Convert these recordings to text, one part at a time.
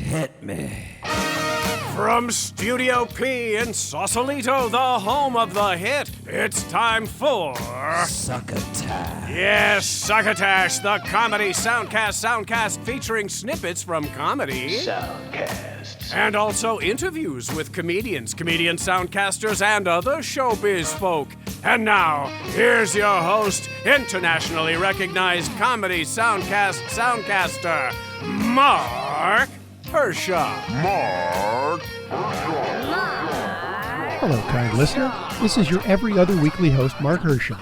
Hit me. From Studio P in Sausalito, the home of the hit, it's time for... Succotash. Yes, Succotash, the comedy soundcast featuring snippets from comedy. Soundcast. And also interviews with comedians, comedian soundcasters, and other showbiz folk. And now, here's your host, internationally recognized comedy soundcaster, Mark Hershaw. Hello, kind listener. This is your every other weekly host, Mark Hershaw,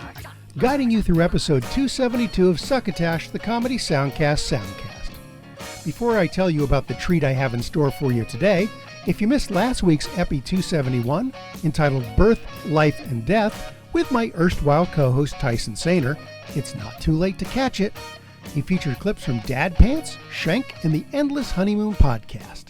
guiding you through episode 272 of Succotash, the comedy soundcast. Before I tell you about the treat I have in store for you today, if you missed last week's Epi271, entitled Birth, Life, and Death, with my erstwhile co-host Tyson Saner, it's not too late to catch it. He featured clips from Dad Pants, Shank, and the Endless Honeymoon podcast.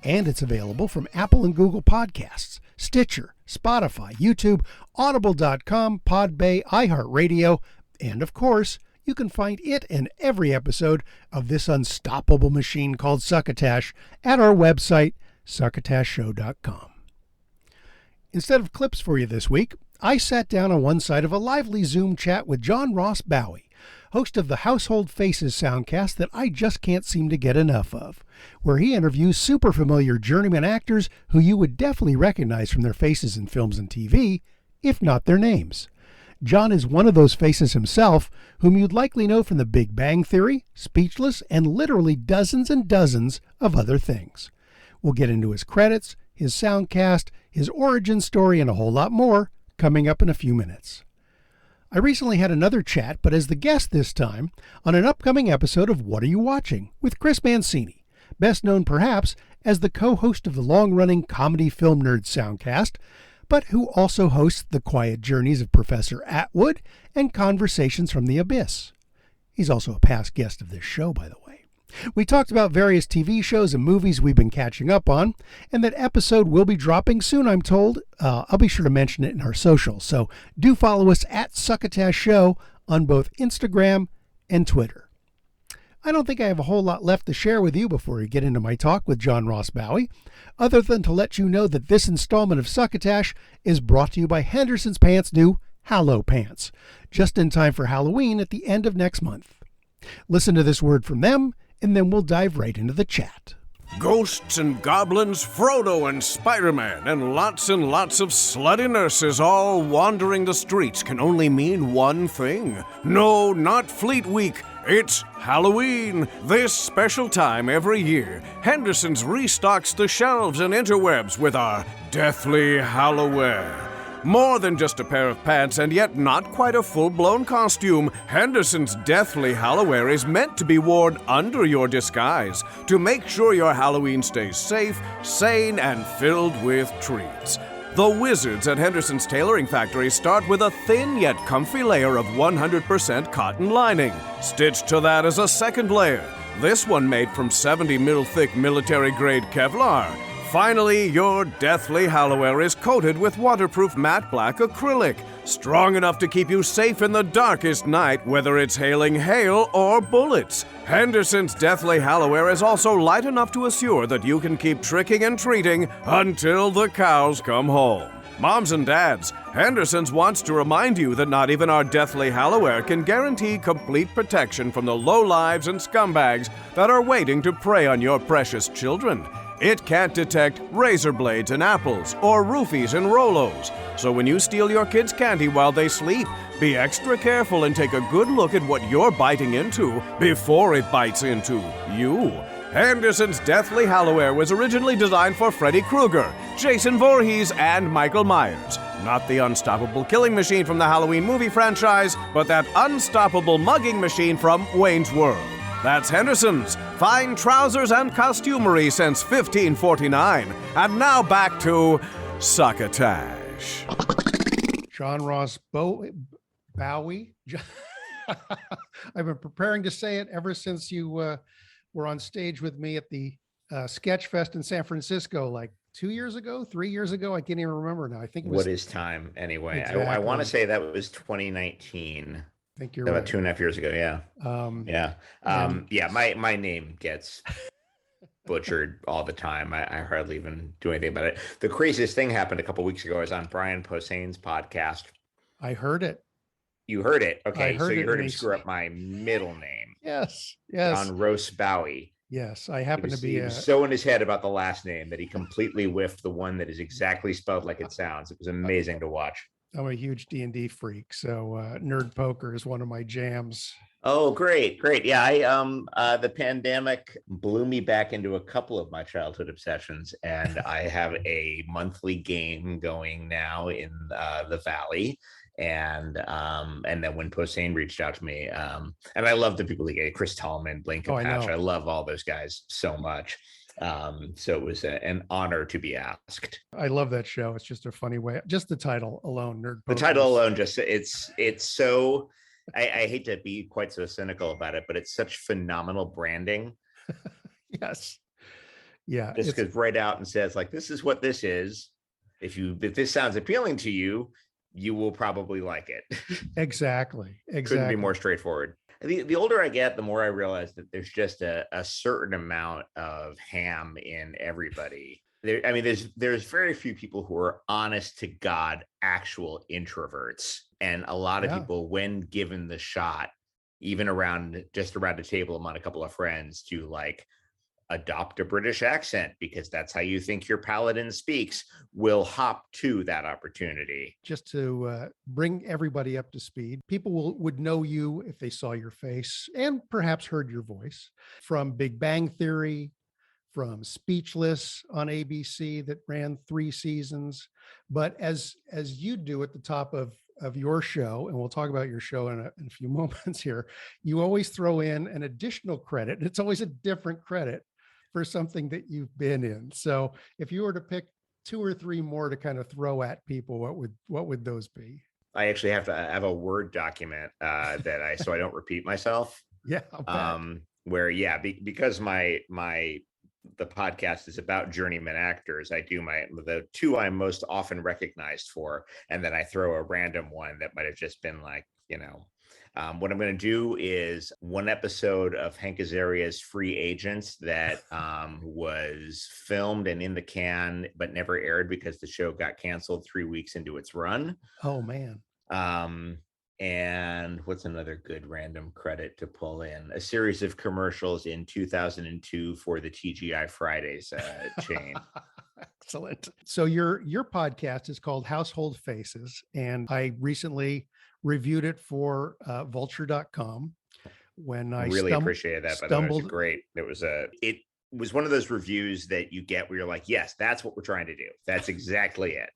And it's available from Apple and Google Podcasts, Stitcher, Spotify, YouTube, Audible.com, Podbay, iHeartRadio, and of course, you can find it and every episode of this unstoppable machine called Succotash at our website, succotashshow.com. Instead of clips for you this week, I sat down on one side of a lively Zoom chat with John Ross Bowie, host of the Household Faces soundcast that I just can't seem to get enough of, where he interviews super familiar journeyman actors who you would definitely recognize from their faces in films and TV, if not their names. John is one of those faces himself, whom you'd likely know from The Big Bang Theory, Speechless, and literally dozens and dozens of other things. We'll get into his credits, his soundcast, his origin story, and a whole lot more coming up in a few minutes. I recently had another chat, but as the guest this time, on an upcoming episode of What Are You Watching? With Chris Mancini, best known perhaps as the co-host of the long-running Comedy Film Nerds soundcast, but who also hosts The Quiet Journeys of Professor Atwood and Conversations from the Abyss. He's also a past guest of this show, by the way. We talked about various TV shows and movies we've been catching up on, and that episode will be dropping soon, I'm told. I'll be sure to mention it in our socials, so do follow us at Succotash Show on both Instagram and Twitter. I don't think I have a whole lot left to share with you before we get into my talk with John Ross Bowie, other than to let you know that this installment of Succotash is brought to you by Henderson's Pants' new HalloPants, just in time for Halloween at the end of next month. Listen to this word from them, and then we'll dive right into the chat. Ghosts and goblins, Frodo and Spider-Man, and lots of slutty nurses all wandering the streets can only mean one thing. No, not Fleet Week. It's Halloween. This special time every year, Henderson's restocks the shelves and interwebs with our deathly Halloware. More than just a pair of pants, and yet not quite a full-blown costume, Henderson's deathly Halloware is meant to be worn under your disguise to make sure your Halloween stays safe, sane, and filled with treats. The wizards at Henderson's Tailoring Factory start with a thin yet comfy layer of 100% cotton lining. Stitched to that is a second layer, this one made from 70 mil thick military-grade Kevlar. Finally, your deathly Halloware is coated with waterproof matte black acrylic, strong enough to keep you safe in the darkest night, whether it's hailing hail or bullets. Henderson's deathly Halloware is also light enough to assure that you can keep tricking and treating until the cows come home. Moms and dads, Henderson's wants to remind you that not even our deathly Halloware can guarantee complete protection from the lowlives and scumbags that are waiting to prey on your precious children. It can't detect razor blades and apples or roofies and Rolos. So when you steal your kids' candy while they sleep, be extra careful and take a good look at what you're biting into before it bites into you. Henderson's deathly Halloware was originally designed for Freddy Krueger, Jason Voorhees, and Michael Myers. Not the unstoppable killing machine from the Halloween movie franchise, but that unstoppable mugging machine from Wayne's World. That's Henderson's. Fine trousers and costumery since 1549. And now back to Succotash. John Ross Bowie. I've been preparing to say it ever since you were on stage with me at the Sketch Fest in San Francisco, like 2 years ago, 3 years ago. I can't even remember now. I think it was. What is time anyway? Exactly. I want to say that was 2019. I think you're about right. 2.5 years ago. Yeah. My name gets butchered all the time. I hardly even do anything about it. The craziest thing happened a couple of weeks ago. I was on Brian Posehn's podcast. I heard it. You heard it. I Okay. So heard you it, heard and him he screw up my middle name. Yes. John Ross Bowie. Yes. I happen to be He was so in his head about the last name that he completely whiffed the one that is exactly spelled like it sounds. It was amazing to watch. I'm a huge D&D freak, so nerd poker is one of my jams. Oh, great. Yeah, I the pandemic blew me back into a couple of my childhood obsessions, and I have a monthly game going now in the Valley. And then when Posehn reached out to me, and I love the people like Chris Tallman, Blaine Capatch. I love all those guys so much. So it was an honor to be asked. I love that show. It's just a funny way. Just the title alone, nerd poker. The title alone, just it's so. I hate to be quite so cynical about it, but it's such phenomenal branding. Yes. Yeah. Just because right out and says like, this is what this is. If this sounds appealing to you, you will probably like it. Exactly. Couldn't be more straightforward. The older I get, the more I realize that there's just a certain amount of ham in everybody. There's very few people who are honest to God, actual introverts. And a lot of people, when given the shot, even around a table among a couple of friends, to like adopt a British accent because that's how you think your paladin speaks, will hop to that opportunity. Just to bring everybody up to speed, people would know you if they saw your face and perhaps heard your voice from Big Bang Theory, from Speechless on ABC that ran 3 seasons. But as you do at the top of your show, and we'll talk about your show in a few moments here, you always throw in an additional credit. And it's always a different credit for something that you've been in. So if you were to pick 2 or 3 more to kind of throw at people, what would those be? I actually have to have a Word document so I don't repeat myself. Yeah. Because the podcast is about journeyman actors. I do the 2 I'm most often recognized for, and then I throw a random one that might have just been like, what I'm going to do is 1 episode of Hank Azaria's Free Agents that was filmed and in the can, but never aired because the show got canceled 3 weeks into its run. Oh, man. And what's another good random credit to pull in? A series of commercials in 2002 for the TGI Fridays chain. Excellent. So your podcast is called Household Faces, and I recently reviewed it for vulture.com when I really appreciate that. By the way, it was great. It was one of those reviews that you get where you're like, yes, that's what we're trying to do. That's exactly it.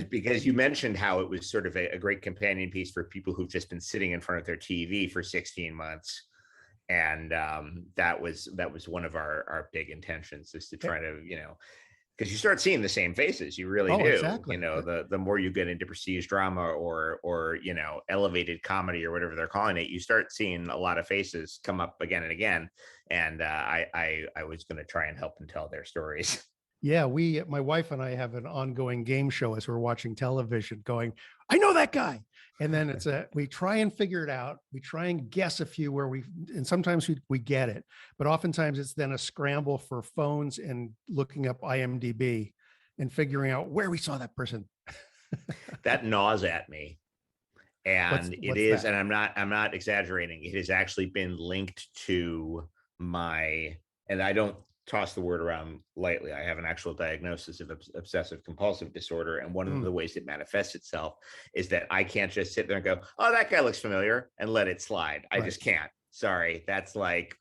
Because you mentioned how it was sort of a great companion piece for people who've just been sitting in front of their TV for 16 months. And that was one of our big intentions, is to try to, because you start seeing the same faces. You really do. Exactly. The more you get into prestige drama or elevated comedy or whatever they're calling it, you start seeing a lot of faces come up again and again. And I was going to try and help them tell their stories. Yeah, my wife and I have an ongoing game show as we're watching television going, I know that guy. And then we try and figure it out. We try and guess a few and sometimes we get it, but oftentimes it's then a scramble for phones and looking up IMDb and figuring out where we saw that person. That gnaws at me. And and I'm not exaggerating. It has actually been linked to and I don't toss the word around lightly. I have an actual diagnosis of obsessive compulsive disorder. And one of the ways it manifests itself is that I can't just sit there and go, oh, that guy looks familiar, and let it slide. I just can't. Sorry. That's like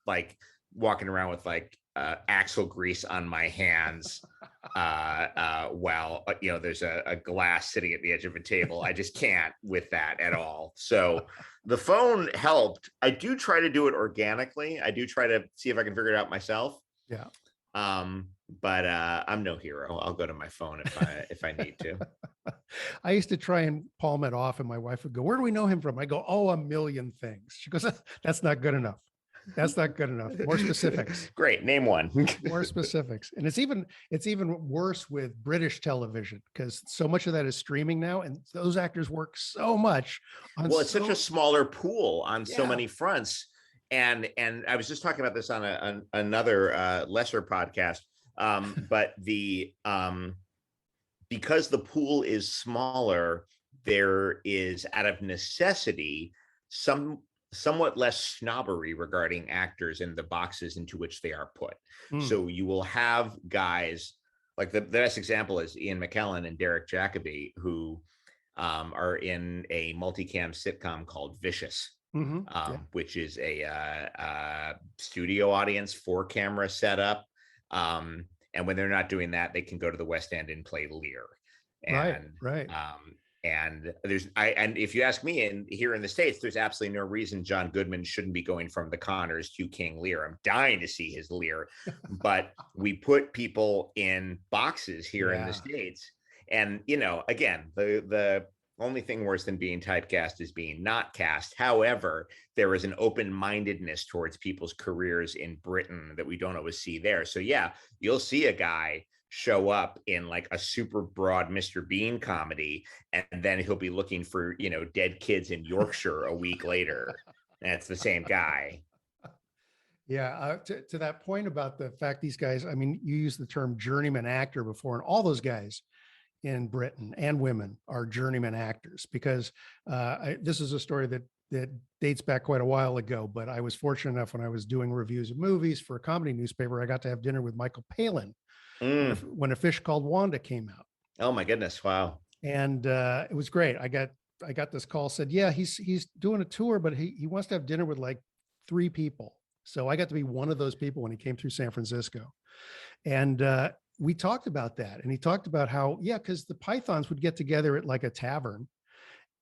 walking around with axle grease on my hands while there's a glass sitting at the edge of a table. I just can't with that at all. So the phone helped. I do try to do it organically. I do try to see if I can figure it out myself. Yeah. But I'm no hero. I'll go to my phone if I need to. I used to try and palm it off, and my wife would go, where do we know him from? I go, oh, a million things. She goes, that's not good enough. That's not good enough. More specifics. Great. Name one. More specifics. And it's even worse with British television, because so much of that is streaming now, and those actors work so much on it's such a smaller pool on so many fronts. and I was just talking about this on another lesser podcast, but because the pool is smaller, there is, out of necessity, somewhat less snobbery regarding actors in the boxes into which they are put. So you will have guys like the best example is Ian McKellen and Derek Jacobi, who are in a multicam sitcom called Vicious, which is a studio audience 4-camera setup. And when they're not doing that, they can go to the West End and play Lear. And, right. And if you ask me, here in the States, there's absolutely no reason John Goodman shouldn't be going from the Connors to King Lear. I'm dying to see his Lear, but we put people in boxes here in the States. And, again, the only thing worse than being typecast is being not cast. However, there is an open-mindedness towards people's careers in Britain that we don't always see there. So yeah, you'll see a guy show up in like a super broad Mr. Bean comedy, and then he'll be looking for, dead kids in Yorkshire a week later. And it's the same guy. Yeah. To that point about the fact these guys, I mean, you used the term journeyman actor before, and all those guys in Britain and women are journeyman actors, because this is a story that dates back quite a while ago, but I was fortunate enough when I was doing reviews of movies for a comedy newspaper, I got to have dinner with Michael Palin when A Fish Called Wanda came out. Oh my goodness. Wow. And it was great. I got this call, said, yeah, he's doing a tour, but he wants to have dinner with like 3 people. So I got to be one of those people when he came through San Francisco. And we talked about that. And he talked about how, because the Pythons would get together at like a tavern,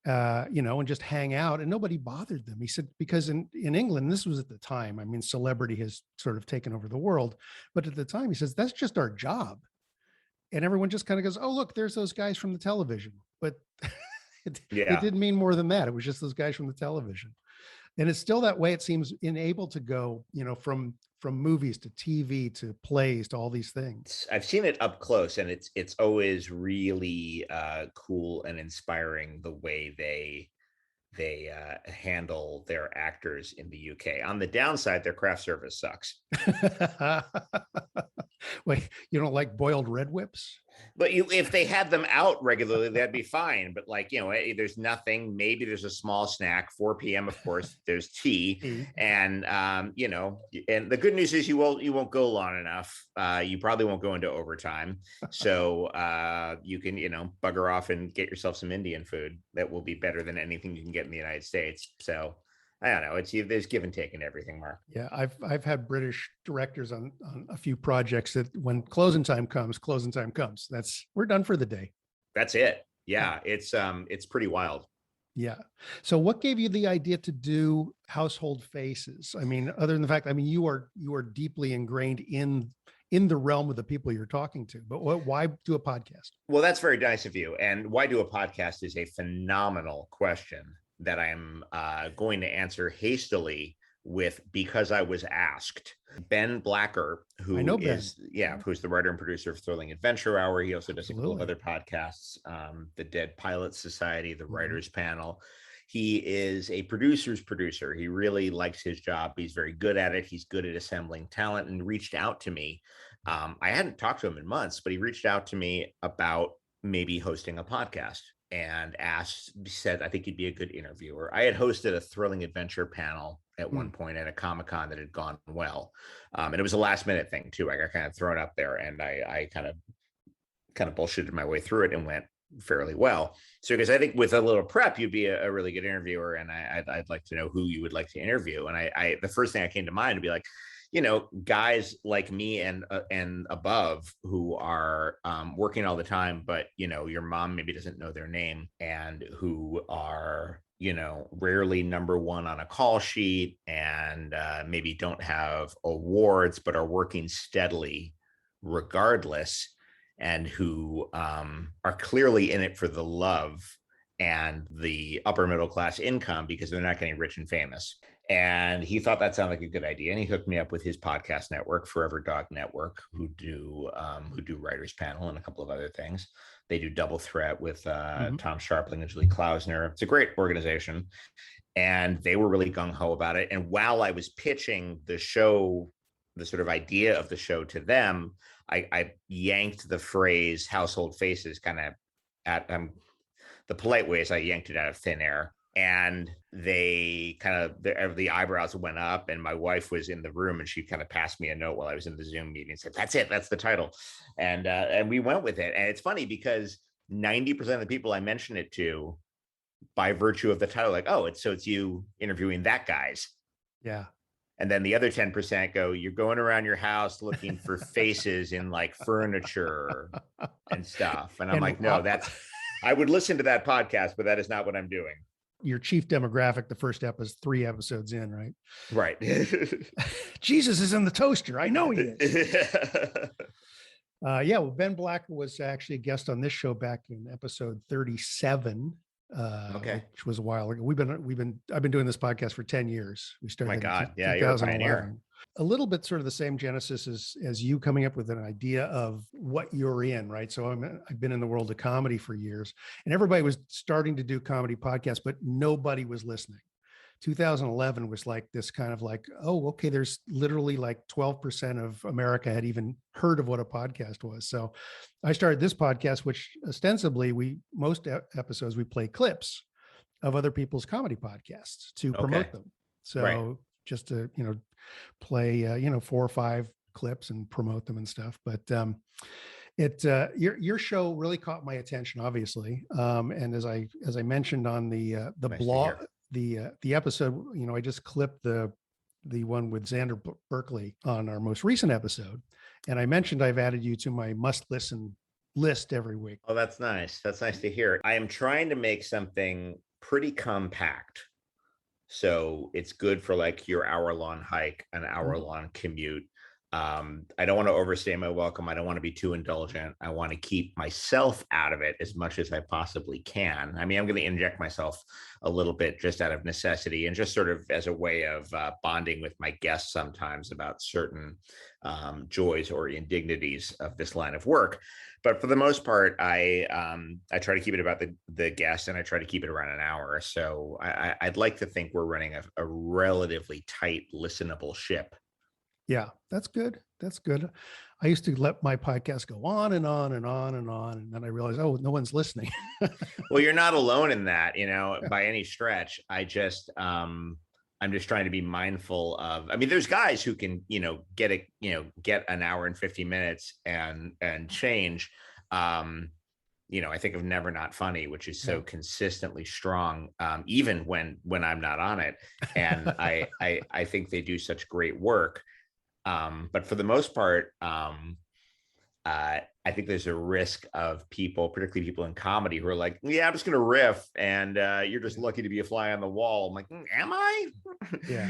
and just hang out, and nobody bothered them. He said, because in England, this was at the time, I mean, celebrity has sort of taken over the world, but at the time, he says, that's just our job. And everyone just kind of goes, oh, look, there's those guys from the television. But it didn't mean more than that. It was just those guys from the television. And it's still that way. It seems able to go, from movies to TV to plays to all these things. I've seen it up close, and it's always really cool and inspiring the way they handle their actors in the UK. On the downside, their craft service sucks. Wait, you don't like boiled red whips? But if they had them out regularly, that'd be fine. But there's nothing. Maybe there's a small snack. 4 p.m. Of course, there's tea, and and the good news is you won't go long enough. You probably won't go into overtime, so you can bugger off and get yourself some Indian food that will be better than anything you can get in the United States. So I don't know. There's give and take in everything, Mark. Yeah, I've had British directors on a few projects that when closing time comes, we're done for the day. That's it. Yeah, it's pretty wild. Yeah. So what gave you the idea to do Household Faces? I mean, other than the fact, you are deeply ingrained in the realm of the people you're talking to, but why do a podcast? Well, that's very nice of you. And why do a podcast is a phenomenal question that I'm going to answer hastily with because I was asked. Ben Blacker, who's the writer and producer of Thrilling Adventure Hour. He also does a couple of other podcasts, the Dead Pilots Society, the Writers Panel. He is a producer's producer. He really likes his job. He's very good at it. He's good at assembling talent, and reached out to me. I hadn't talked to him in months, but he reached out to me about maybe hosting a podcast. And said, I think you'd be a good interviewer. I had hosted a Thrilling Adventure panel at one point at a Comic-Con that had gone well. And it was a last minute thing too. I got kind of thrown up there, and I kind of bullshitted my way through it and went fairly well. So because I think with a little prep, you'd be a really good interviewer, and I'd like to know who you would like to interview. And I the first thing that came to mind would be like, guys like me and above who are working all the time, but, your mom maybe doesn't know their name, and who are, rarely number one on a call sheet, and maybe don't have awards, but are working steadily regardless, and who are clearly in it for the love and the upper middle class income because they're not getting rich and famous. And he thought that sounded like a good idea, and he hooked me up with his podcast network, Forever Dog Network, who do Writers Panel and a couple of other things. They do Double Threat with Tom Sharpling and Julie Klausner. It's a great organization. and they were really gung-ho about it. And while I was pitching the show, the sort of idea of the show to them, I yanked the phrase household faces kind of at the polite ways. I yanked it out of thin air, and they kind of, the eyebrows went up, and my wife was in the room, and she kind of passed me a note while I was in the Zoom meeting and said, "That's it, that's the title." And we went with it. And it's funny because 90% of the people I mentioned it to, by virtue of the title, like, "Oh, it's you interviewing that guys." Yeah. And then the other 10% go, "You're going around your house looking for faces in like furniture and stuff." And I'm like, "No, I would listen to that podcast, but that is not what I'm doing." Your chief demographic, the first episode, 3 episodes in, right? Right. Jesus is in the toaster. I know he is. Well, Ben Blacker was actually a guest on this show back in episode 37. Okay. Which was a while ago. I've been doing this podcast for 10 years. We started. Oh my God. Yeah, 2011. you're a pioneer. A little bit sort of the same genesis as you coming up with an idea of what you're in, right? So I've been in the world of comedy for years, and everybody was starting to do comedy podcasts, but nobody was listening. 2011 was like this kind of like, oh, okay, there's literally like 12% of America had even heard of what a podcast was. So I started this podcast, which ostensibly most episodes we play clips of other people's comedy podcasts to promote them. So just to, play, 4 or 5 clips and promote them and stuff. But your show really caught my attention, obviously. And as I mentioned on the blog, the episode, I just clipped the one with Xander Berkeley on our most recent episode. And I mentioned I've added you to my must listen list every week. Oh, that's nice. That's nice to hear. I am trying to make something pretty compact, so it's good for like your hour-long hike, an hour-long commute. I don't want to overstay my welcome. I don't want to be too indulgent. I want to keep myself out of it as much as I possibly can. I mean, I'm going to inject myself a little bit just out of necessity and just sort of as a way of bonding with my guests sometimes about certain joys or indignities of this line of work. But for the most part, I try to keep it about the guest, and I try to keep it around an hour. So I'd like to think we're running a relatively tight, listenable ship. Yeah, that's good. That's good. I used to let my podcast go on and on and on and on. And then I realized, oh, no one's listening. Well, you're not alone in that, by any stretch. I'm just trying to be mindful of, there's guys who can, get an hour and 50 minutes and change. I think of Never Not Funny, which is so consistently strong, even when I'm not on it. And I think they do such great work. But for the most part, I think there's a risk of people, particularly people in comedy, who are like, "Yeah, I'm just going to riff, and you're just lucky to be a fly on the wall." I'm like, "Am I?" Yeah.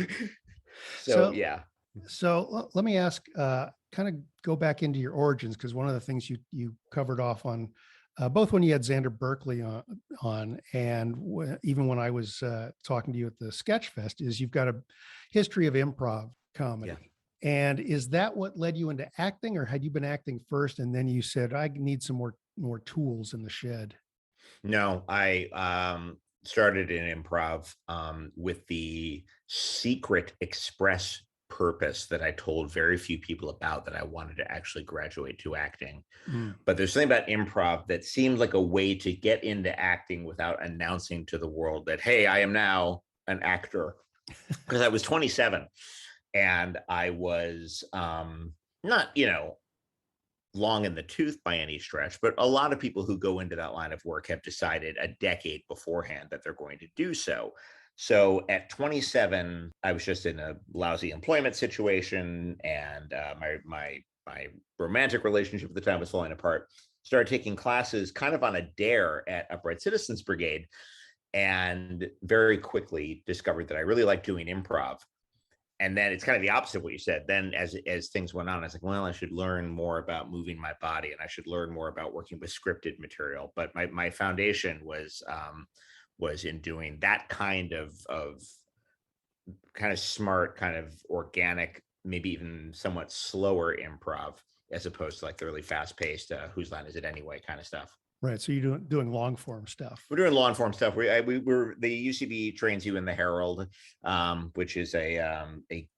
So yeah. So let me ask, kind of go back into your origins, because one of the things you covered off on, both when you had Xander Berkeley on and even when I was talking to you at the Sketch Fest, is you've got a history of improv comedy. Yeah. And is that what led you into acting, or had you been acting first and then you said, I need some more tools in the shed? No, I started in improv with the secret express purpose that I told very few people about, that I wanted to actually graduate to acting. But there's something about improv that seemed like a way to get into acting without announcing to the world that, hey, I am now an actor. Because I was 27. And I was not, long in the tooth by any stretch, but a lot of people who go into that line of work have decided a decade beforehand that they're going to do so. So at 27, I was just in a lousy employment situation, and my romantic relationship at the time was falling apart. Started taking classes kind of on a dare at Upright Citizens Brigade, and very quickly discovered that I really liked doing improv. And then it's kind of the opposite of what you said. Then as things went on, I was like, well, I should learn more about moving my body, and I should learn more about working with scripted material. But my foundation was in doing that kind of kind of smart, kind of organic, maybe even somewhat slower improv, as opposed to like the really fast paced, whose line is it anyway kind of stuff. Right. So you're doing long form stuff. We're doing long form stuff. The UCB trains you in the Herald, which is a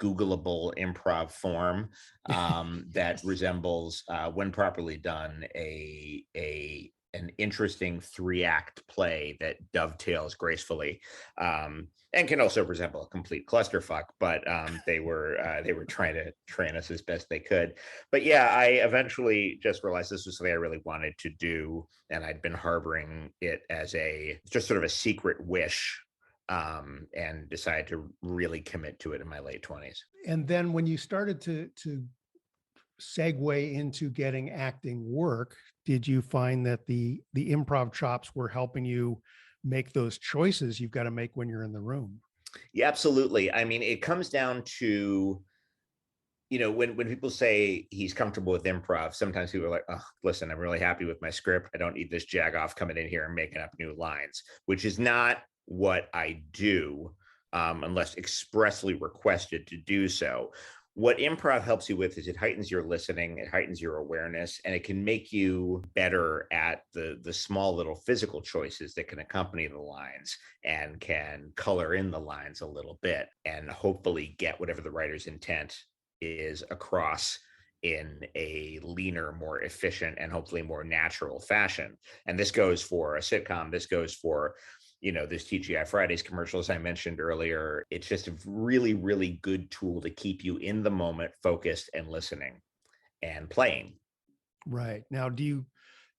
Googleable improv form that resembles, when properly done, an interesting 3-act play that dovetails gracefully, and can also resemble a complete clusterfuck. But they were trying to train us as best they could. But yeah, I eventually just realized this was something I really wanted to do, and I'd been harboring it as just sort of a secret wish, and decided to really commit to it in my late 20s. And then when you started to segue into getting acting work, did you find that the improv chops were helping you make those choices you've got to make when you're in the room? Yeah, absolutely. I mean, it comes down to, when people say he's comfortable with improv, sometimes people are like, oh, listen, I'm really happy with my script. I don't need this jagoff coming in here and making up new lines, which is not what I do, unless expressly requested to do so. What improv helps you with is it heightens your listening, it heightens your awareness, and it can make you better at the small little physical choices that can accompany the lines and can color in the lines a little bit and hopefully get whatever the writer's intent is across in a leaner, more efficient, and hopefully more natural fashion. And this goes for a sitcom. This goes for this TGI Fridays commercials I mentioned earlier. It's just a really, really good tool to keep you in the moment, focused and listening and playing. Right. Now, do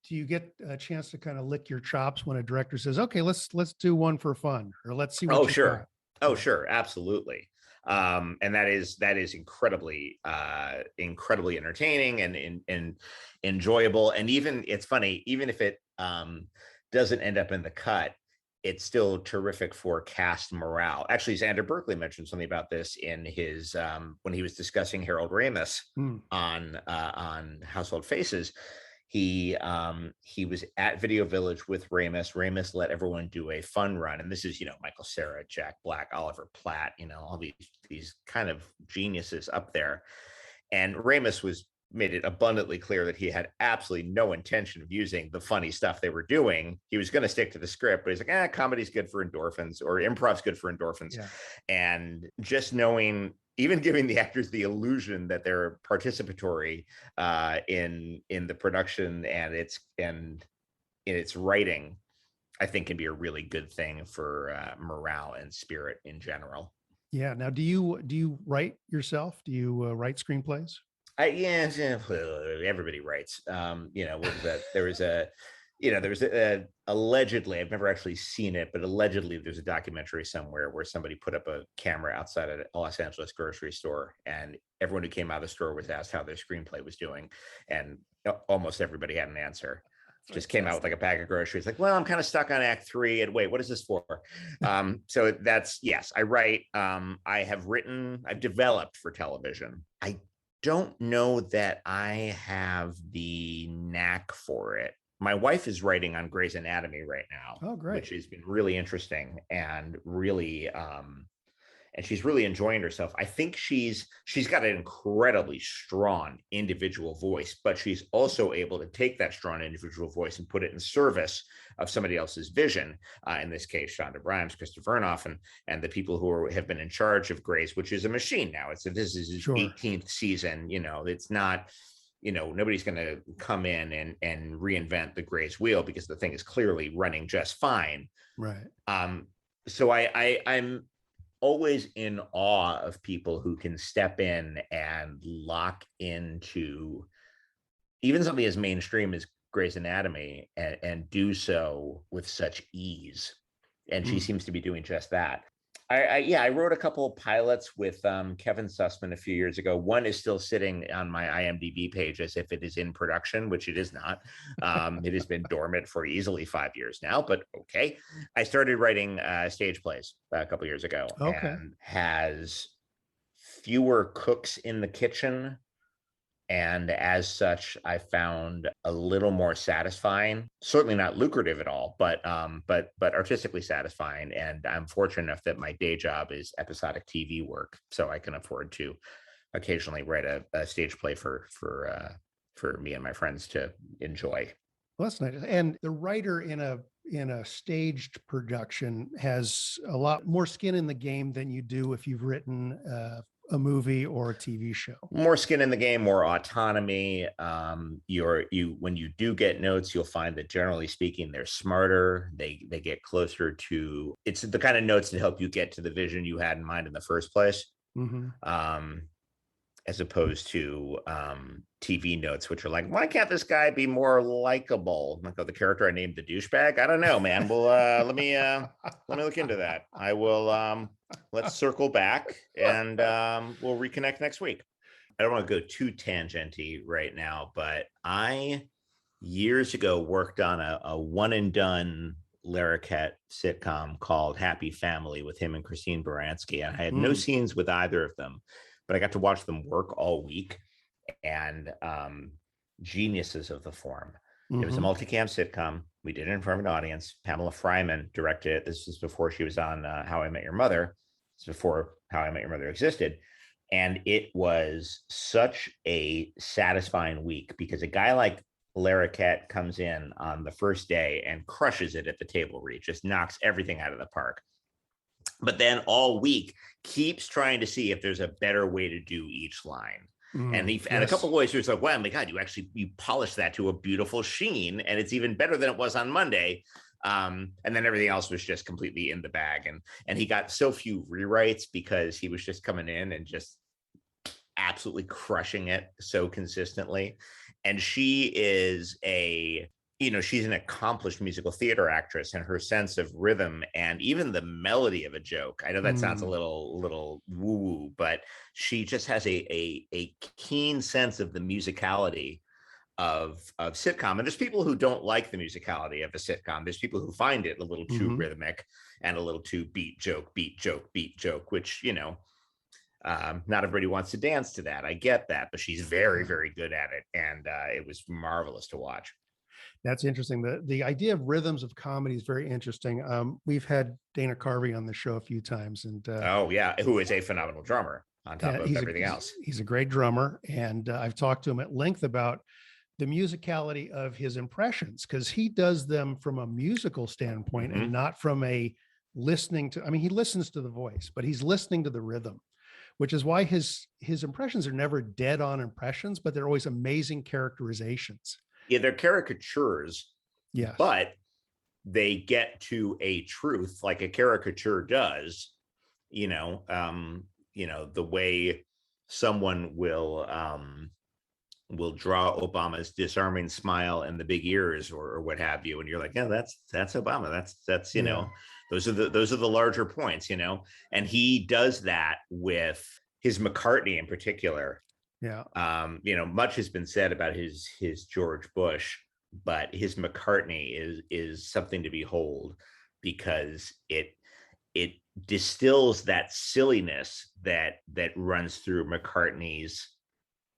you get a chance to kind of lick your chops when a director says, okay, let's do one for fun, or let's see what sure. got? Oh, sure. Absolutely. And that is incredibly entertaining and enjoyable. And even, it's funny, even if it doesn't end up in the cut, it's still terrific for cast morale. Actually, Xander Berkeley mentioned something about this in his when he was discussing Harold Ramis on Household Faces. He was at Video Village with Ramis. Ramis let everyone do a fun run, and this is Michael Cera, Jack Black, Oliver Platt, all these kind of geniuses up there. And Ramis made it abundantly clear that he had absolutely no intention of using the funny stuff they were doing. He was going to stick to the script, but he's like, comedy's good for endorphins, or improv's good for endorphins. Yeah. And just knowing, even giving the actors the illusion that they're participatory in the production and in its writing, I think can be a really good thing for morale and spirit in general. Yeah. Now, do you write yourself? Do you write screenplays? Yeah, everybody writes. There was allegedly, I've never actually seen it, but allegedly there's a documentary somewhere where somebody put up a camera outside a Los Angeles grocery store, and everyone who came out of the store was asked how their screenplay was doing, and almost everybody had an answer. Just came out with like a bag of groceries, like, well, I'm kind of stuck on act 3, and wait, what is this for? So that's, yes, I write. I've developed for television. I don't know that I have the knack for it. My wife is writing on Grey's Anatomy right now. Oh, great. Which has been really interesting and really and she's really enjoying herself. I think she's got an incredibly strong individual voice, but she's also able to take that strong individual voice and put it in service of somebody else's vision. In this case, Shonda Rhimes, Christopher Vernoff, and the people who have been in charge of Grey's, which is a machine now. This is his 18th season. It's not, nobody's going to come in and reinvent the Grey's wheel, because the thing is clearly running just fine. Right. So I'm always in awe of people who can step in and lock into even something as mainstream as Grey's Anatomy and do so with such ease. And she seems to be doing just that. I wrote a couple of pilots with Kevin Sussman a few years ago. One is still sitting on my IMDb page as if it is in production, which it is not. It has been dormant for easily 5 years now, but okay. I started writing stage plays a couple of years ago, and has fewer cooks in the kitchen. And as such, I found a little more satisfying, certainly not lucrative at all, but artistically satisfying. And I'm fortunate enough that my day job is episodic TV work, so I can afford to occasionally write a stage play for me and my friends to enjoy. Well, that's nice. And the writer in a staged production has a lot more skin in the game than you do if you've written a movie or a TV show. More skin in the game, more autonomy. When you do get notes, you'll find that generally speaking, they're smarter. They get closer to, it's the kind of notes that help you get to the vision you had in mind in the first place. As opposed to TV notes, which are like, why can't this guy be more likable? Like, oh, the character I named the douchebag. I don't know, man. Well, let me look into that. I will. Let's circle back and we'll reconnect next week. I don't want to go too tangenty right now, but I years ago worked on a one and done Larroquette sitcom called Happy Family with him and Christine Baranski, and I had no scenes with either of them. But I got to watch them work all week, and geniuses of the form. It was a multicam sitcom. We did it in front of an audience. Pamela Fryman directed it. This was before she was on How I Met Your Mother. It's before How I Met Your Mother existed. And it was such a satisfying week because a guy like Larroquette comes in on the first day and crushes it at the table read, just knocks everything out of the park. But then all week keeps trying to see if there's a better way to do each line. And a couple of ways, he was like, wow, my God, you polished that to a beautiful sheen, and it's even better than it was on Monday. And then everything else was just completely in the bag. And he got so few rewrites because he was just coming in and just absolutely crushing it so consistently. And she is she's an accomplished musical theater actress, and her sense of rhythm and even the melody of a joke. I know that sounds a little woo-woo, but she just has a keen sense of the musicality of sitcom. And there's people who don't like the musicality of a sitcom. There's people who find it a little too rhythmic and a little too beat, joke, which, not everybody wants to dance to that. I get that, but she's very, very good at it. And it was marvelous to watch. That's interesting. The idea of rhythms of comedy is very interesting. We've had Dana Carvey on the show a few times, and who is a phenomenal drummer on top of everything else. He's a great drummer, and I've talked to him at length about the musicality of his impressions, because he does them from a musical standpoint and not from a listening to. I mean, he listens to the voice, but he's listening to the rhythm, which is why his impressions are never dead on impressions, but they're always amazing characterizations. Yeah, they're caricatures, but they get to a truth like a caricature does. The way someone will draw Obama's disarming smile and the big ears or what have you, and you're like, yeah, that's Obama. That's those are the larger points, and he does that with his McCartney in particular. Yeah. Much has been said about his George Bush, but his McCartney is something to behold, because it distills that silliness that runs through McCartney's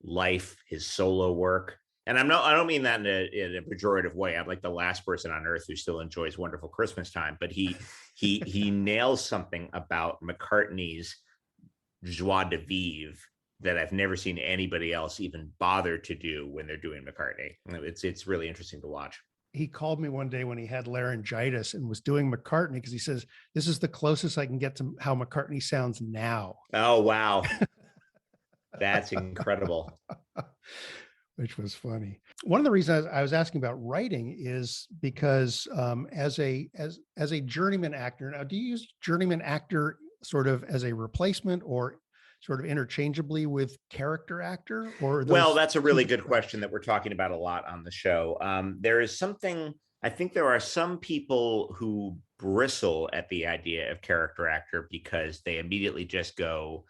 life, his solo work. And I don't mean that in a pejorative way. I'm like the last person on earth who still enjoys Wonderful Christmas Time, but he nails something about McCartney's joie de vivre that I've never seen anybody else even bother to do when they're doing McCartney. It's really interesting to watch. He called me one day when he had laryngitis and was doing McCartney, because he says, this is the closest I can get to how McCartney sounds now. Oh, wow. That's incredible. Which was funny. One of the reasons I was asking about writing is because as a journeyman actor, now do you use journeyman actor sort of as a replacement or sort of interchangeably with character actor? Well, that's a really good question that we're talking about a lot on the show. I think there are some people who bristle at the idea of character actor because they immediately just go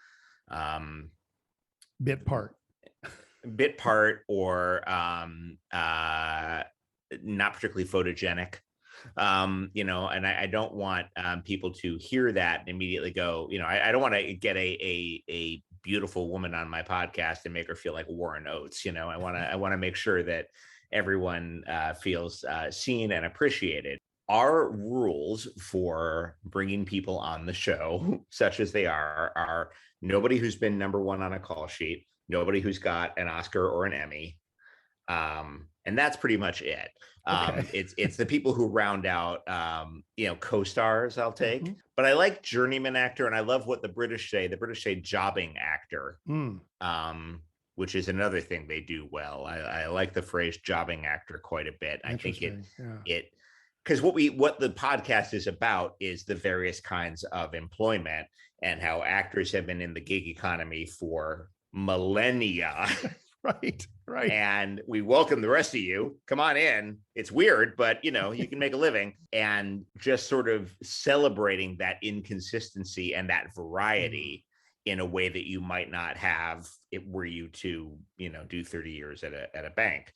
bit part or not particularly photogenic. And I don't want people to hear that and immediately go, I don't want to get a beautiful woman on my podcast and make her feel like Warren Oates. I want to make sure that everyone feels seen and appreciated. Our rules for bringing people on the show, such as they are nobody who's been number one on a call sheet, nobody who's got an Oscar or an Emmy, And that's pretty much it. It's the people who round out, co-stars I'll take, but I like journeyman actor, and I love what the British say. The British say jobbing actor, which is another thing they do well. I like the phrase jobbing actor quite a bit. I think because what the podcast is about is the various kinds of employment and how actors have been in the gig economy for millennia. Right. And we welcome the rest of you. Come on in. It's weird, but you can make a living, and just sort of celebrating that inconsistency and that variety in a way that you might not have it were you to, do 30 years at a bank.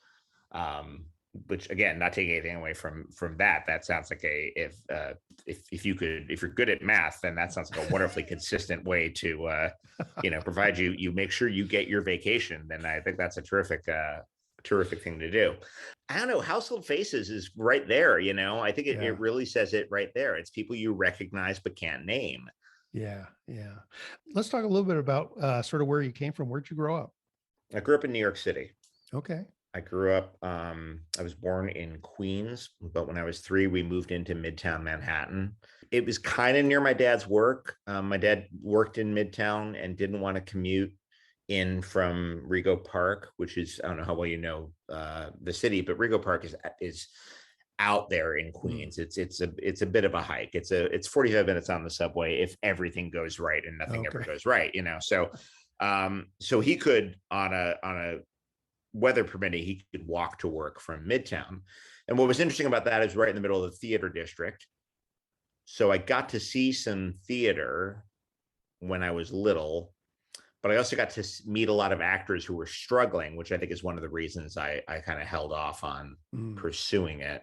Which again, not taking anything away from that. That sounds like if you're good at math, then that sounds like a wonderfully consistent way to provide you make sure you get your vacation. Then I think that's a terrific thing to do. I don't know, Household Faces is right there. I think it really says it right there. It's people you recognize but can't name. Yeah. Let's talk a little bit about sort of where you came from. Where'd you grow up? I grew up in New York City. Okay. I grew up, I was born in Queens, but when I was 3, we moved into Midtown Manhattan. It was kind of near my dad's work. My dad worked in Midtown and didn't want to commute in from Rego Park, which is, I don't know how well you know the city, but Rego Park is out there in Queens. It's a bit of a hike. It's 45 minutes on the subway if everything goes right, and nothing ever goes right, So he could on a weather permitting, he could walk to work from Midtown. And what was interesting about that is right in the middle of the theater district. So I got to see some theater when I was little, but I also got to meet a lot of actors who were struggling, which I think is one of the reasons I kind of held off on pursuing it.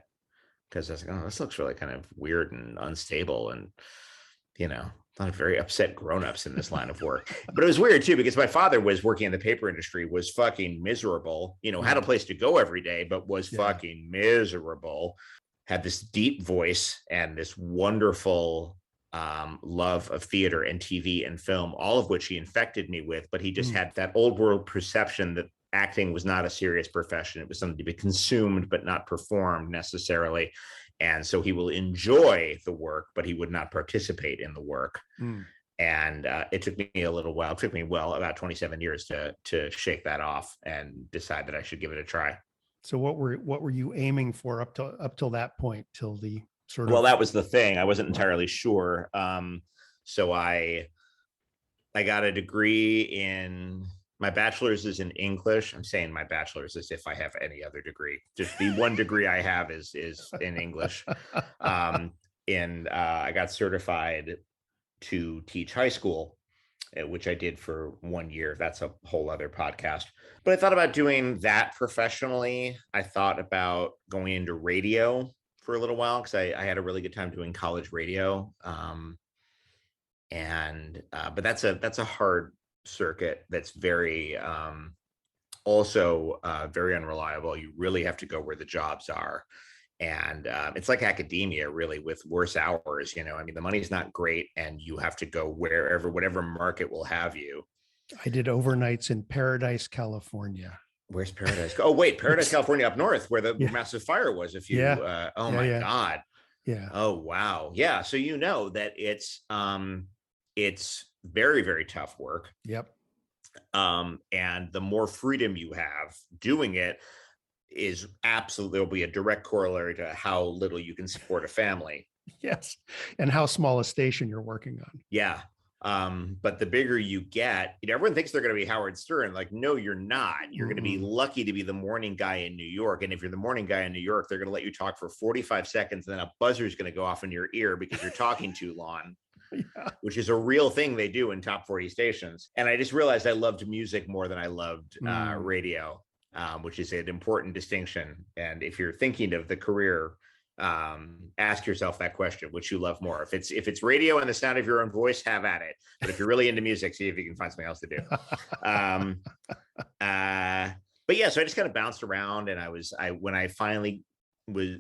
Because I was like, oh, this looks really kind of weird and unstable, and a lot of very upset grown-ups in this line of work. But it was weird too, because my father was working in the paper industry, was fucking miserable, had a place to go every day, but was fucking miserable, had this deep voice and this wonderful love of theater and TV and film, all of which he infected me with. But he just had that old world perception that acting was not a serious profession. It was something to be consumed, but not performed necessarily. And so he will enjoy the work, but he would not participate in the work. And it took me a little while. It took me about 27 years to shake that off and decide that I should give it a try. So what were you aiming for up till that point, till the sort of? Well, that was the thing. I wasn't entirely sure. So I got a degree in. My bachelor's is in English. I'm saying my bachelor's as if I have any other degree. Just the one degree I have is in English. And I got certified to teach high school, which I did for 1 year. That's a whole other podcast. But I thought about doing that professionally. I thought about going into radio for a little while because I had a really good time doing college radio. But that's a hard circuit that's very also very unreliable. You really have to go where the jobs are, and it's like academia really, with worse hours. The money's not great, and you have to go whatever market will have you. I did overnights in Paradise, California. Where's Paradise? Oh wait, Paradise, California, up north, where the massive fire was. If you God, yeah. Oh wow, yeah. So that it's very, very tough work. Yep. And the more freedom you have doing it is absolutely, there'll be a direct corollary to how little you can support a family. Yes. And how small a station you're working on. Yeah. But the bigger you get, everyone thinks they're going to be Howard Stern. Like, no, you're not. You're going to be lucky to be the morning guy in New York. And if you're the morning guy in New York, they're going to let you talk for 45 seconds. And then a buzzer is going to go off in your ear because you're talking too long. Yeah. Which is a real thing they do in top 40 stations. And I just realized I loved music more than I loved radio, which is an important distinction. And if you're thinking of the career, ask yourself that question: which you love more? If it's radio and the sound of your own voice, have at it. But if you're really into music, see if you can find something else to do. But yeah, so I just kind of bounced around, and when I finally was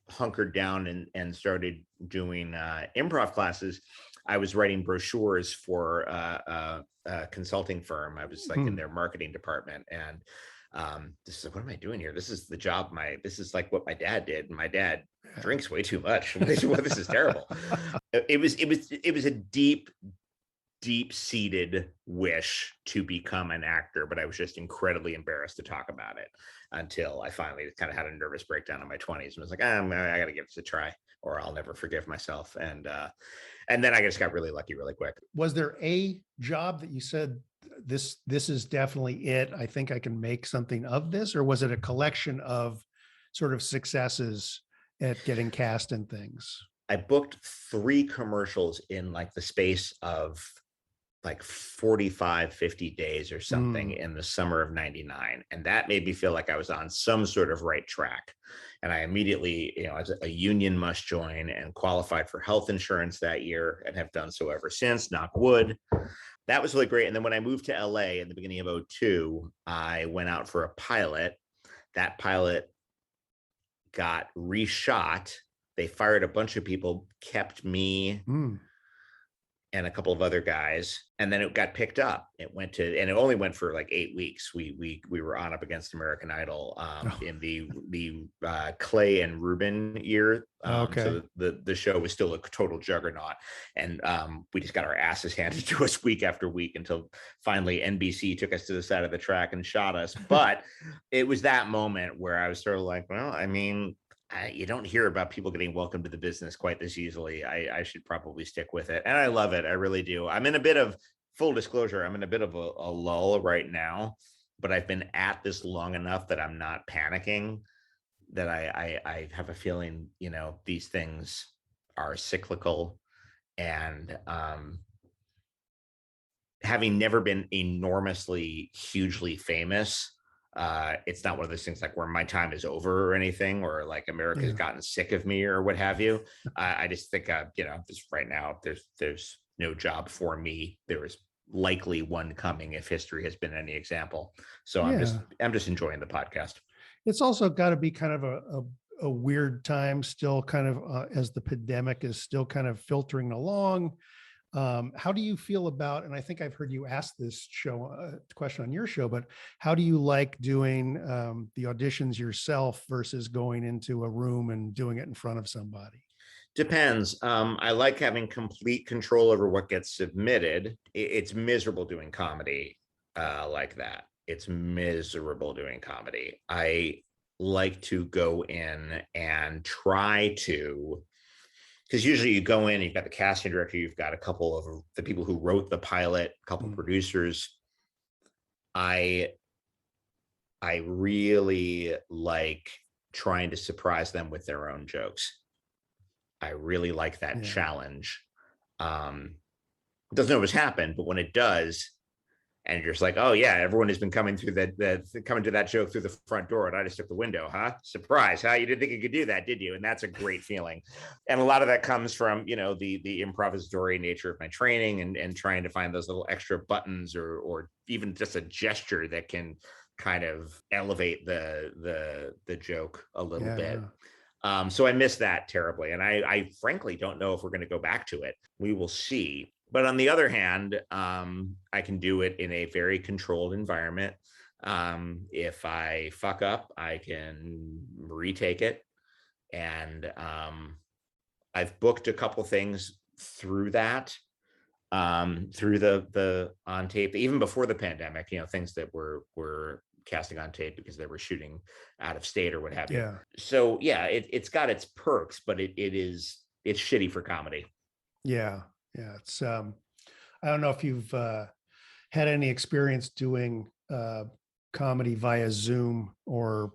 hunkered down and started doing improv classes, I was writing brochures for a consulting firm. I was like in their marketing department, and This is, what am I doing here? This is the job. This is like what my dad did. And my dad drinks way too much. This is terrible. It was a deep-seated wish to become an actor, but I was just incredibly embarrassed to talk about it until I finally kind of had a nervous breakdown in my 20s and was like, I got to give this a try, or I'll never forgive myself. And then I just got really lucky really quick. Was there a job that you said, this is definitely it, I think I can make something of this? Or was it a collection of sort of successes at getting cast and things? I booked 3 commercials in like the space of like 45, 50 days or something in the summer of 99. And that made me feel like I was on some sort of right track. And I immediately, as a union must join, and qualified for health insurance that year and have done so ever since, knock wood. That was really great. And then when I moved to LA in the beginning of 2002, I went out for a pilot. That pilot got reshot. They fired a bunch of people, kept me and a couple of other guys, and then it got picked up. It only went for like 8 weeks. We were on up against American Idol in the Clay and Ruben year. So the show was still a total juggernaut, and we just got our asses handed to us week after week until finally NBC took us to the side of the track and shot us. But it was that moment where I was sort of like, well, I mean, you don't hear about people getting welcomed to the business quite this easily. I should probably stick with it. And I love it. I really do. I'm in a bit of, full disclosure, I'm in a bit of a lull right now, but I've been at this long enough that I'm not panicking, that I have a feeling, these things are cyclical. And having never been enormously, hugely famous, it's not one of those things like where my time is over or anything, or like America's gotten sick of me or what have you. I just think, just right now, there's no job for me. There is likely one coming if history has been any example. So I'm just enjoying the podcast. It's also got to be kind of a weird time still, kind of as the pandemic is still kind of filtering along. How do you feel about, and I think I've heard you ask this question on your show, but how do you like doing the auditions yourself versus going into a room and doing it in front of somebody? Depends. I like having complete control over what gets submitted. It's miserable doing comedy like that. It's miserable doing comedy. I like to go in and try to, because usually you go in, you've got the casting director, you've got a couple of the people who wrote the pilot, a couple producers. I really like trying to surprise them with their own jokes. I really like that challenge. It doesn't always happen, but when it does, and you're just like, oh yeah, everyone has been coming through coming to that joke through the front door, and I just took the window, huh? Surprise, huh? You didn't think you could do that, did you? And that's a great feeling. And a lot of that comes from, the improvisatory nature of my training and trying to find those little extra buttons or even just a gesture that can kind of elevate the joke a little bit. So I miss that terribly. And I frankly don't know if we're going to go back to it. We will see. But on the other hand, I can do it in a very controlled environment. If I fuck up, I can retake it. And I've booked a couple things through that, through the on tape, even before the pandemic, things that were casting on tape because they were shooting out of state or what have you. So it's got its perks, but it's shitty for comedy. Yeah. It's I don't know if you've had any experience doing comedy via Zoom or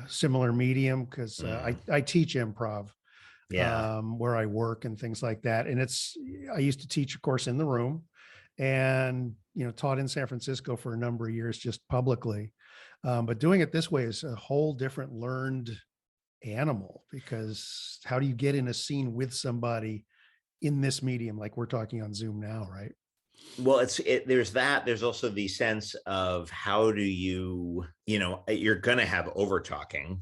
similar medium, because I teach improv where I work and things like that. And I used to teach, of course, in the room, and taught in San Francisco for a number of years just publicly. But doing it this way is a whole different learned animal, because how do you get in a scene with somebody in this medium like we're talking on Zoom now, right? Well, there's that. There's also the sense of how do you're going to have over talking.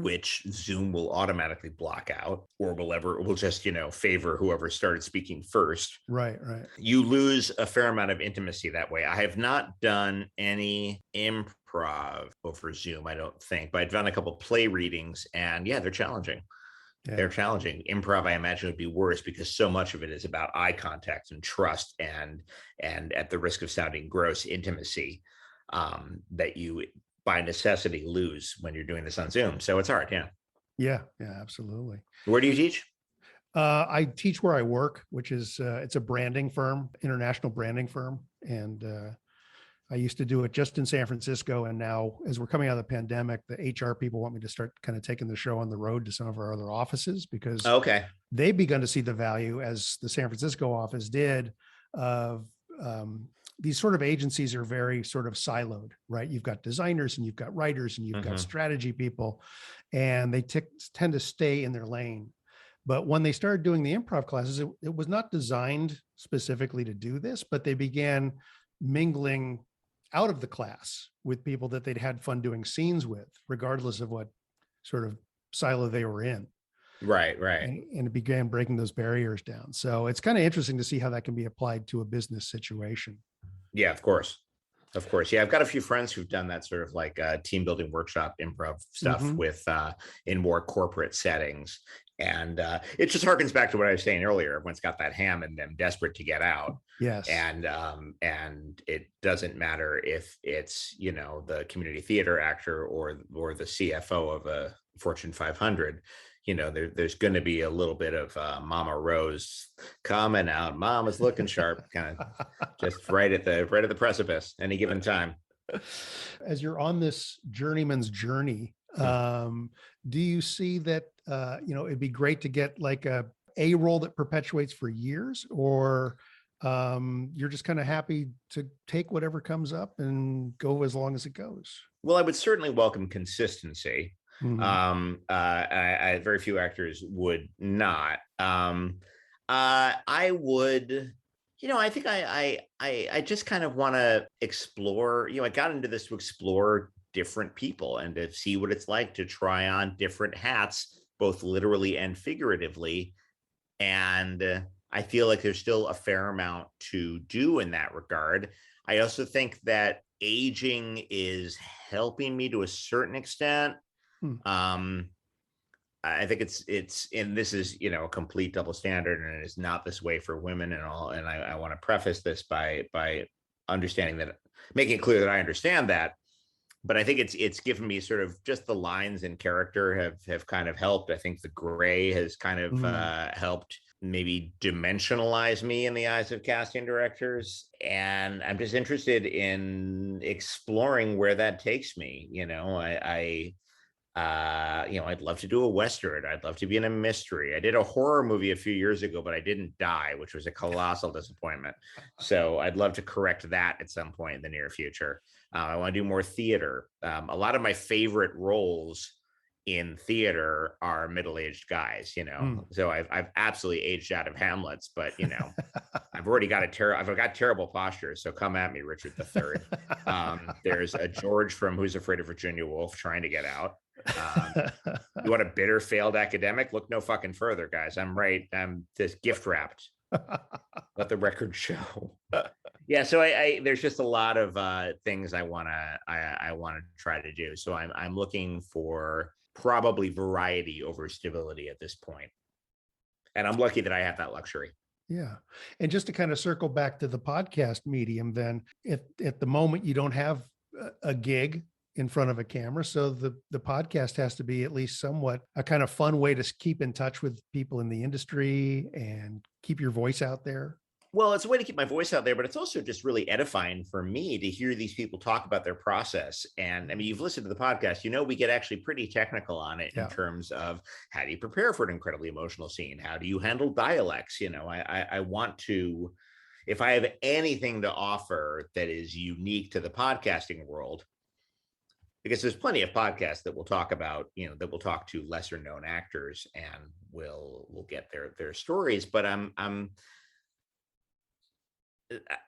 which Zoom will automatically block out, or will just, favor whoever started speaking first. Right. You lose a fair amount of intimacy that way. I have not done any improv over Zoom, I don't think, but I've done a couple play readings, and yeah, they're challenging. Yeah. They're challenging. Improv, I imagine, would be worse because so much of it is about eye contact and trust, and at the risk of sounding gross, intimacy that you by necessity lose when you're doing this on Zoom. So it's hard. Yeah, absolutely. Where do you teach? I teach where I work, which is it's a branding firm, international branding firm, and I used to do it just in San Francisco, and now as we're coming out of the pandemic, the HR people want me to start kind of taking the show on the road to some of our other offices, because they've begun to see the value, as the San Francisco office did, of these sort of agencies are very sort of siloed, right? You've got designers and you've got writers and you've got strategy people, and they tend to stay in their lane. But when they started doing the improv classes, it was not designed specifically to do this, but they began mingling out of the class with people that they'd had fun doing scenes with, regardless of what sort of silo they were in. Right. And it began breaking those barriers down. So it's kind of interesting to see how that can be applied to a business situation. Yeah, of course. Yeah, I've got a few friends who've done that sort of like team building workshop improv stuff with in more corporate settings. And it just harkens back to what I was saying earlier. Everyone's got that ham in them, desperate to get out. Yes. And it doesn't matter if it's, the community theater actor or the CFO of a Fortune 500. There's going to be a little bit of Mama Rose coming out. Mama's looking sharp, kind of just right at the precipice any given time. As you're on this journeyman's journey, do you see that, it'd be great to get like a role that perpetuates for years, or you're just kind of happy to take whatever comes up and go as long as it goes? Well, I would certainly welcome consistency. Very few actors would not. I would, I think I just kind of want to explore, I got into this to explore different people and to see what it's like to try on different hats, both literally and figuratively. And I feel like there's still a fair amount to do in that regard. I also think that aging is helping me to a certain extent. I think it's and this is, a complete double standard, and it's not this way for women and all. And I want to preface this by understanding that, making it clear that I understand that. But I think it's given me sort of just the lines in character have kind of helped. I think the gray has kind of helped maybe dimensionalize me in the eyes of casting directors. And I'm just interested in exploring where that takes me. I'd love to do a Western. I'd love to be in a mystery. I did a horror movie a few years ago, but I didn't die, which was a colossal disappointment. So I'd love to correct that at some point in the near future. I want to do more theater. A lot of my favorite roles in theater are middle-aged guys, So I've absolutely aged out of Hamlets, but I've already got I've got terrible posture. So come at me, Richard III. There's a George from Who's Afraid of Virginia Woolf trying to get out. You want a bitter failed academic? Look no fucking further, guys. I'm just gift wrapped. Let the record show. Yeah, so I there's just a lot of things I want to try to do. So I'm looking for probably variety over stability at this point. And I'm lucky that I have that luxury. Yeah. And just to kind of circle back to the podcast medium, then at the moment you don't have a gig in front of a camera. So the podcast has to be at least somewhat a kind of fun way to keep in touch with people in the industry and keep your voice out there. Well, it's a way to keep my voice out there, but it's also just really edifying for me to hear these people talk about their process. And I mean, you've listened to the podcast, we get actually pretty technical on it in terms of how do you prepare for an incredibly emotional scene? How do you handle dialects? I want to, if I have anything to offer that is unique to the podcasting world, because there's plenty of podcasts that will talk about, that will talk to lesser known actors and will get their stories. But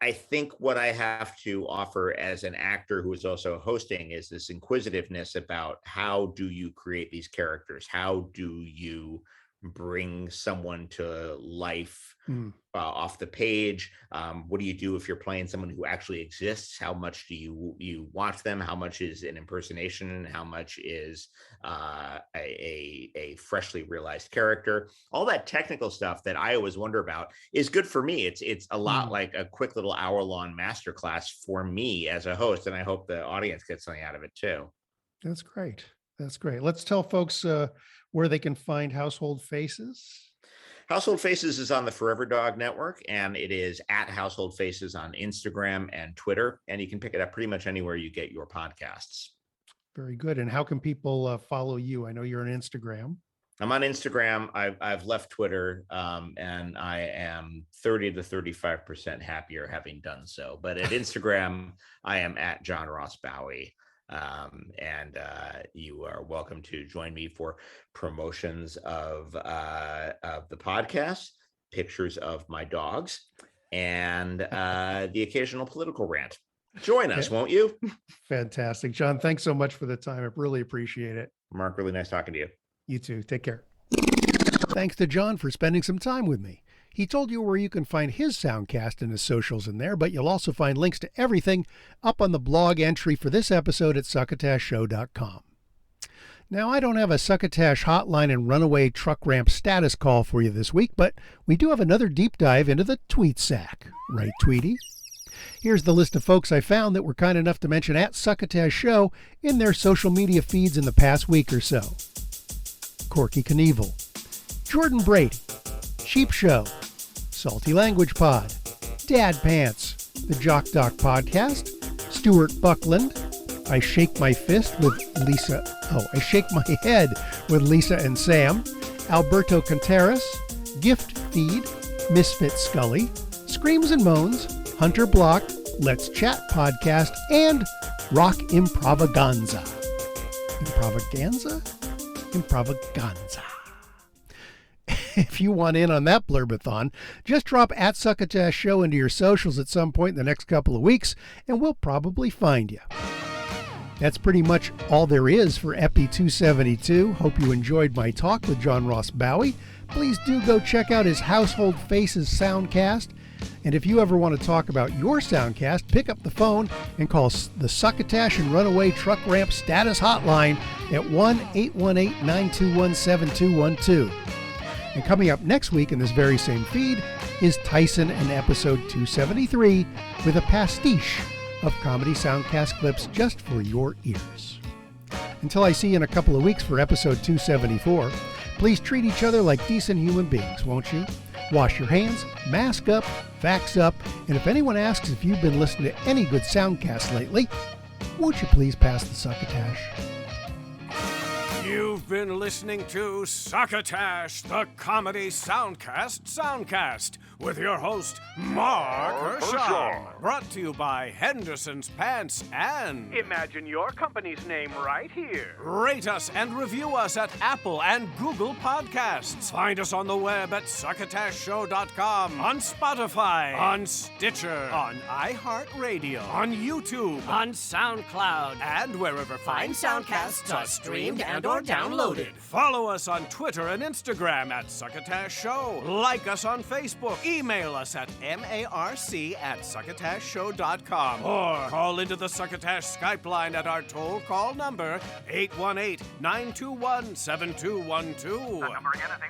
I think what I have to offer as an actor who is also hosting is this inquisitiveness about how do you create these characters? How do you bring someone to life off the page? What do you do if you're playing someone who actually exists? How much do you watch them? How much is an impersonation? How much is a freshly realized character? All that technical stuff that I always wonder about is good for me. It's a lot like a quick little hour-long masterclass for me as a host, and I hope the audience gets something out of it too. That's great. That's great. Let's tell folks where they can find Household Faces. Household Faces is on the Forever Dog Network, and it is at Household Faces on Instagram and Twitter, and you can pick it up pretty much anywhere you get your podcasts. Very good. And how can people follow you? I know you're on Instagram. I'm on Instagram. I've left Twitter, and I am 30 to 35% happier having done so. But at Instagram, I am at John Ross Bowie. And you are welcome to join me for promotions of the podcast, pictures of my dogs, and the occasional political rant. Join us, won't you? Fantastic. John, thanks so much for the time. I really appreciate it. Mark, really nice talking to you. You too. Take care. Thanks to John for spending some time with me. He told you where you can find his soundcast and his socials in there, but you'll also find links to everything up on the blog entry for this episode at succotashshow.com. Now, I don't have a Succotash hotline and Runaway truck ramp status call for you this week, but we do have another deep dive into the tweet sack. Right, Tweety? Here's the list of folks I found that were kind enough to mention at Succotash Show in their social media feeds in the past week or so. Corky Knievel, Jordan Brady, Sheep Show, Salty Language Pod, Dad Pants, the Jock Doc Podcast, Stuart Buckland, I Shake My Head with Lisa and Sam, Alberto Contreras, Gift Feed, Misfit Scully, Screams and Moans, Hunter Block, Let's Chat Podcast, and Rock Improvaganza. Improvaganza. If you want in on that blurbathon, just drop at Succotash Show into your socials at some point in the next couple of weeks, and we'll probably find you. That's pretty much all there is for Epi272. Hope you enjoyed my talk with John Ross Bowie. Please do go check out his Household Faces soundcast. And if you ever want to talk about your soundcast, pick up the phone and call the Succotash and Runaway Truck Ramp Status Hotline at 1-818-921-7212. And coming up next week in this very same feed is Tyson and Epi273 with a pastiche of comedy soundcast clips just for your ears. Until I see you in a couple of weeks for episode 274, please treat each other like decent human beings, won't you? Wash your hands, mask up, vax up, and if anyone asks if you've been listening to any good soundcasts lately, won't you please pass the Succotash? You've been listening to Succotash, the comedy soundcast, with your host, Mark Hershon. Brought to you by Henderson's Pants and... Imagine your company's name right here. Rate us and review us at Apple and Google Podcasts. Find us on the web at succotashshow.com, on Spotify, on Stitcher, on iHeartRadio, on YouTube, On SoundCloud. and wherever fine soundcasts are streamed and or downloaded. Follow us on Twitter and Instagram at Succotash Show. Like us on Facebook. Email us at marc@succotashshow.com. Or call into the Succotash Skype line at our toll call number 818-921-7212. That number again is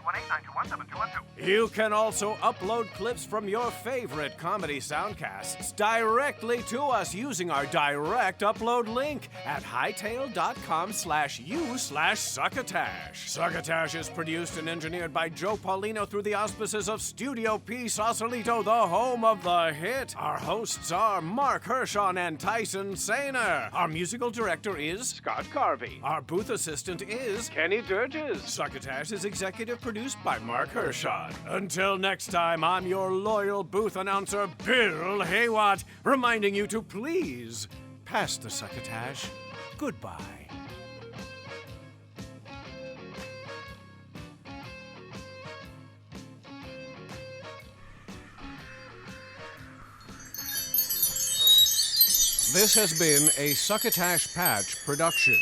818-921-7212. You can also upload clips from your favorite comedy soundcasts directly to us using our direct upload link at hightail.com/u/Succotash. Succotash is produced and engineered by Joe Paulino through the auspices of Studio P Sausalito, the home of the hit. Our hosts are Mark Hershon and Tyson Sainer. Our musical director is Scott Carvey. Our booth assistant is Kenny Durges. Succotash is executive produced by Mark Hershon. Until next time, I'm your loyal booth announcer, Bill Haywatt, reminding you to please pass the Succotash. Goodbye. This has been a Succotash Patch production.